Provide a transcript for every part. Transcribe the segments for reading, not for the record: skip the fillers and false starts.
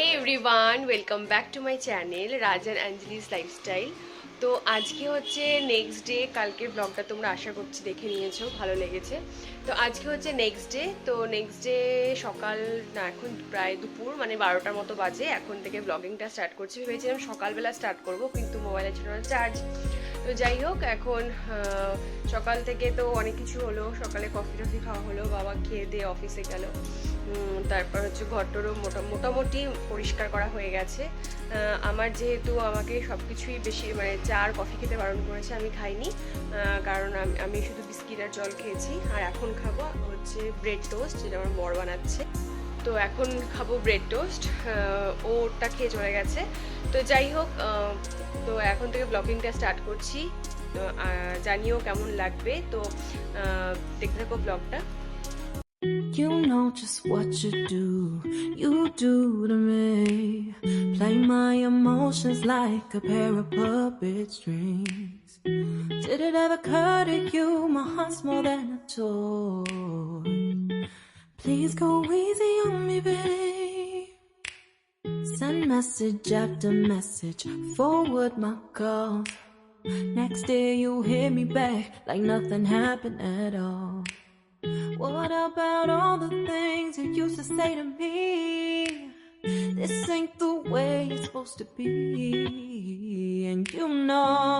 Hey everyone, welcome back to my channel Raj and Anjali's lifestyle. তো আজকে হচ্ছে নেক্সট ডে। কালকের ব্লগটা তোমরা আশা করছি দেখে নিয়েছো, ভালো লেগেছে। তো আজকে হচ্ছে নেক্সট ডে। তো নেক্সট ডে সকাল না, এখন প্রায় দুপুর মানে 12টার মতো বাজে। এখন থেকে ব্লগিংটা স্টার্ট করছি। ভেবেছিলাম সকালবেলা স্টার্ট করব, কিন্তু মোবাইলে ছিল না চার্জ। তো যাই হোক, এখন সকাল থেকে তো অনেক কিছু হলো। সকালে কফি টফি খাওয়া হলো, বাবা খেয়ে দিয়ে অফিসে গেল। তারপর হচ্ছে ঘরটরও মোটামুটি পরিষ্কার করা হয়ে গেছে। আমার যেহেতু আমাকে সব কিছুই বেশি মানে চা আর কফি খেতে বারণ করেছে, আমি খাইনি, কারণ আমি শুধু বিস্কিট আর জল খেয়েছি। আর এখন খাবো হচ্ছে ব্রেড টোস্ট, যেটা আমার বর বানাচ্ছে। তো এখন খাবো ব্রেড টোস্ট, ওটা খেয়ে চলে গেছে। তো যাই হোক, তো এখন থেকে ব্লগিংটা স্টার্ট করছি। তো জানিও কেমন লাগবে। তো দেখতে থাকো ব্লগটা। You know just what you do to me. Play my emotions like a pair of puppet strings. Did it ever occur to you my heart's more than a toy? Please go easy on me, babe. Send message after message, forward my calls. Next day you hit me back like nothing happened at all. What about all the things you used to say to me? This ain't the way it's supposed to be. And you know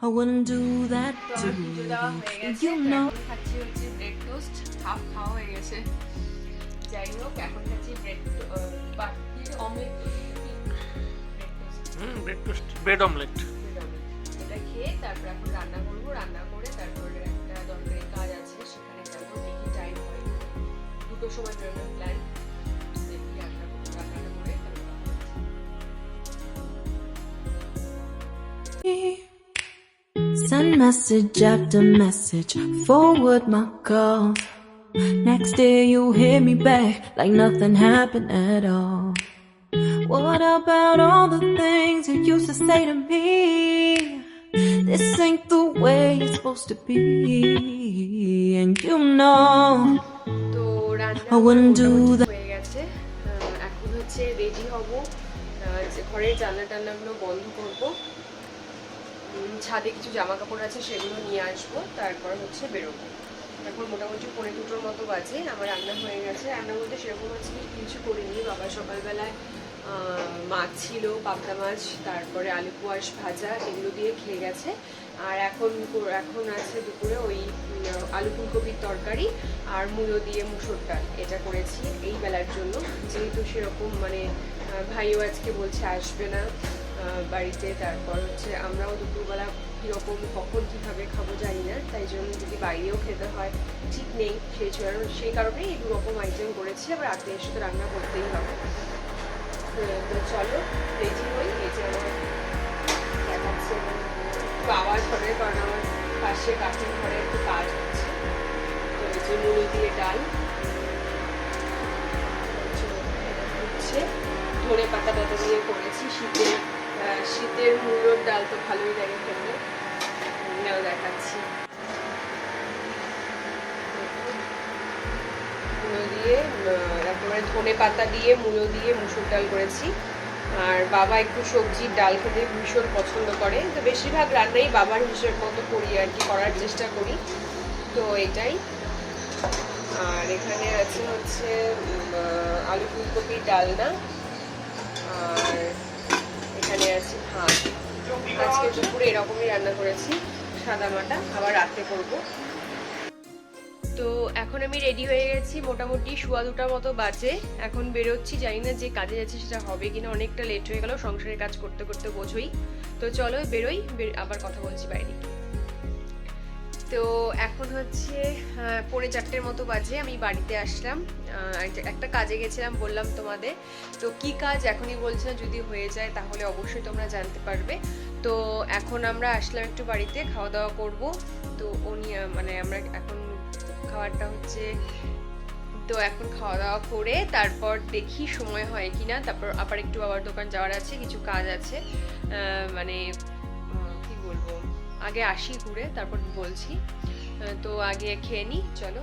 I wouldn't do that to you. You know খাচ্ছি হচ্ছে bread toast, half খাওয়া হয়ে গেছে। যাই হোক, এখন খাচ্ছি bread omelette. Bread toast, bread omelette. এটা খেয়ে তারপর এখন রান্না করবো। রান্না করে তারপরে একটা দরকারি কাজ আছে, সেখানে যাবো। দেখি টাইম হয়, 2টোর সময় বেরোনোর প্ল্যান। দেখি রান্নাটা করে send message after message, forward my calls. Next day you hit me back like nothing happened at all. What about all the things you used to say to me? This ain't the way it's supposed to be. And you know তো রান্না I wouldn't do that. হয়ে গেছে। এখন হচ্ছে ready হব, ঘরের জানলা টান্নাগুলো বন্ধ করব, ছাদে কিছু জামা কাপড় আছে সেগুলো নিয়ে আসবো, তারপর হচ্ছে বেরোবো। এখন মোটামুটি 2:45 মতো বাজে। আমার রান্না হয়ে গেছে। রান্না বলতে সেরকম আজকে কিছু করিনি। বাবা সকালবেলায় মাছ ছিল, পাবদা মাছ, তারপরে আলু কুয়াশ ভাজা, এগুলো দিয়ে খেয়ে গেছে। আর এখন আছে দুপুরে ওই আলু ফুলকপির তরকারি আর মূলো দিয়ে মুসুর ডাল, এটা করেছি এই বেলার জন্য। যেহেতু সেরকম মানে ভাইও আজকে বলছে আসবে না বাড়িতে। তারপর হচ্ছে আমরাও দুপুরবেলা কীরকম কখন কীভাবে খাবো জানি না, তাই জন্য যদি বাইরেও খেতে হয় ঠিক নেই, সেই কারণেই এই 2 রকম আইটেম করেছি। আবার রাতে এসে তো রান্না করতেই হবে। তো চলো রেডি হই। এই যে আমার দেখাচ্ছে একটু আওয়াজ হবে, কারণ আমার পাশে কাঠের ঘরে একটু কাজ হচ্ছে। তো এই যে মুড়ি দিয়ে ডাল হচ্ছে, ধনে পাতা দিয়ে করেছি। শীতের মুলোর ডাল তো ভালোই লাগে খেতে। দেখাচ্ছি, মুলো দিয়ে একেবারে ধনে পাতা দিয়ে মুলো দিয়ে মুসুর ডাল করেছি। আর বাবা একটু সবজির ডাল খেতে ভীষণ পছন্দ করে, তো বেশিরভাগ রান্নাই বাবার হিসেব মতো করি আর কি, করার চেষ্টা করি। তো এটাই। আর এখানে আছে হচ্ছে আলু ফুলকপির ডালনা, আর এখানে আছে ভাত। আজকে দুপুরে এরকমই রান্না করেছি, সাদা মাটা, আবার রাতে করব। তো এখন আমি রেডি হয়ে গেছি, মোটামুটি 2:15 মতো বাজে। এখন বেরোচ্ছি, জানি না যে কাজে যাচ্ছে সেটা হবে কিনা, অনেকটা লেট হয়ে গেল, সংসারের কাজ করতে করতে বোঝোই। তো চলো বেরোই, আবার কথা বলছি বাইরে। তো এখন হচ্ছে 4:45 মতো বাজে। আমি বাড়িতে আসলাম, একটা কাজে গেছিলাম বললাম তোমাদের। তো কি কাজ এখনই বলছি না, যদি হয়ে যায় তাহলে অবশ্যই তোমরা জানতে পারবে। তো এখন আমরা আসলাম একটু বাড়িতে, খাওয়া দাওয়া করব। তো মানে আমরা এখন খাওয়াটা হচ্ছে, তো এখন খাওয়া দাওয়া করে তারপর দেখি সময় হয় কিনা, তারপর আবার একটু বাবার দোকান যাওয়ার আছে, কিছু কাজ আছে। মানে কি বলবো, আগে আসি ঘুরে তারপর বলছি। তো আগে খেয়ে নিই, চলো।